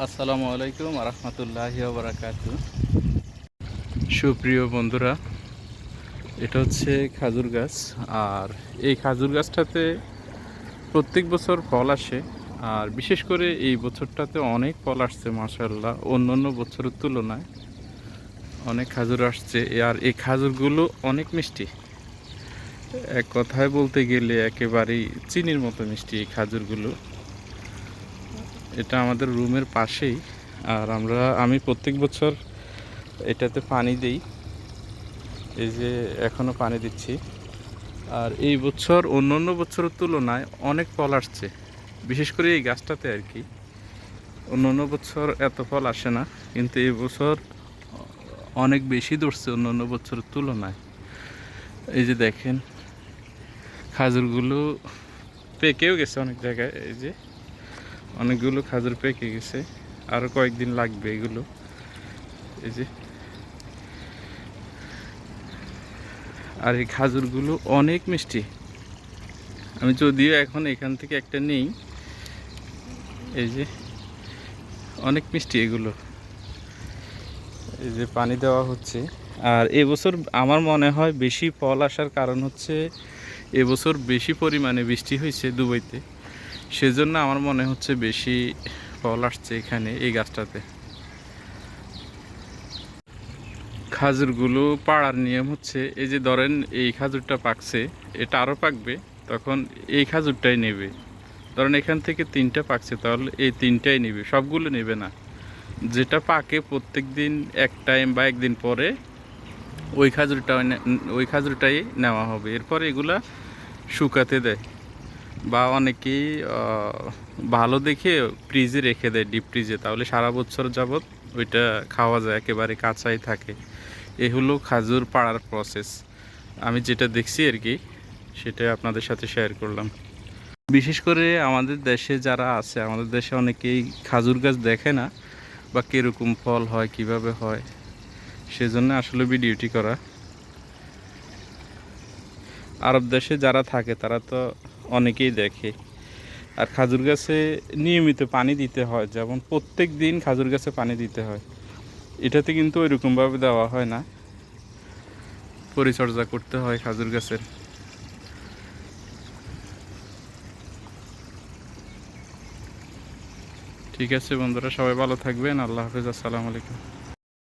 আসসালামু আলাইকুম রহমতুল্লাহি বারাকাতু। সুপ্রিয় বন্ধুরা, এটা হচ্ছে খাজুর গাছ। আর এই খাজুর গাছটাতে প্রত্যেক বছর ফল আসে। আর বিশেষ করে এই বছরটাতে অনেক ফল আসছে মাশাআল্লাহ, অন্য অন্য বছরের তুলনায় অনেক খাজুর আসছে। আর এই খাজুরগুলো অনেক মিষ্টি, এক কথায় বলতে গেলে একেবারেই চিনির মতো মিষ্টি এই খাজুরগুলো। এটা আমাদের রুমের পাশেই। আর আমি প্রত্যেক বছর এটাতে পানি দিই, এই যে এখনও পানি দিচ্ছি। আর এই বছর অন্য অন্য বছরের তুলনায় অনেক ফল আসছে, বিশেষ করে এই গাছটাতে আর কি। অন্য অন্য বছর এত ফল আসে না, কিন্তু এই বছর অনেক বেশি ধরছে অন্য অন্য বছরের তুলনায়। এই যে দেখেন, খাজুরগুলো পেকেও গেছে অনেক জায়গায়। এই যে অনেকগুলো খাজুর পেকে গেছে, আরও কয়েকদিন লাগবে এগুলো। এই যে, আর এই খাজুরগুলো অনেক মিষ্টি। আমি যদিও এখন এখান থেকে একটা নেই। এই যে অনেক মিষ্টি এগুলো। এই যে পানি দেওয়া হচ্ছে। আর এবছর আমার মনে হয় বেশি ফল আসার কারণ হচ্ছে এবছর বেশি পরিমাণে বৃষ্টি হয়েছে দুবাইতে, সেজন্য আমার মনে হচ্ছে বেশি ফল আসছে এখানে এই গাছটাতে। খাজুরগুলো পাড়ার নিয়ম হচ্ছে, এই যে ধরেন এই খাজুরটা পাকছে, এটা আরও পাকবে, তখন এই খাজুরটাই নেবে। ধরেন এখান থেকে তিনটা পাকছে, তাহলে এই তিনটাই নেবে, সবগুলো নেবে না। যেটা পাকে প্রত্যেক দিন এক টাইম বা একদিন পরে ওই খাজুরটাই নেওয়া হবে। এরপর এগুলা শুকাতে দেয়, বা অনেকেই ভালো দেখে ফ্রিজে রেখে দেয়, ডিপ ফ্রিজে, তাহলে সারা বছর যাবৎ ওইটা খাওয়া যায়, একেবারে কাঁচাই থাকে। এ হলো খাজুর পাড়ার প্রসেস। আমি যেটা দেখছি আর কি, সেটা আপনাদের সাথে শেয়ার করলাম। বিশেষ করে আমাদের দেশে যারা আছে, আমাদের দেশে অনেকেই খাজুর গাছ দেখে না, বা কীরকম ফল হয়, কিভাবে হয়, সেজন্য আসলে ভিডিওটি করা। আরব দেশে যারা থাকে তারা তো অনেকেই দেখে। আর খাজুর গাছে নিয়মিত পানি দিতে হয়, যেমন প্রত্যেক দিন খাজুর গাছে পানি দিতে হয়। এটাতে কিন্তু ওইরকমভাবে দেওয়া হয় না, পরিচর্যা করতে হয় খাজুর গাছের। ঠিক আছে বন্ধুরা, সবাই ভালো থাকবেন। আল্লাহ হাফেজ, আসসালামু আলাইকুম।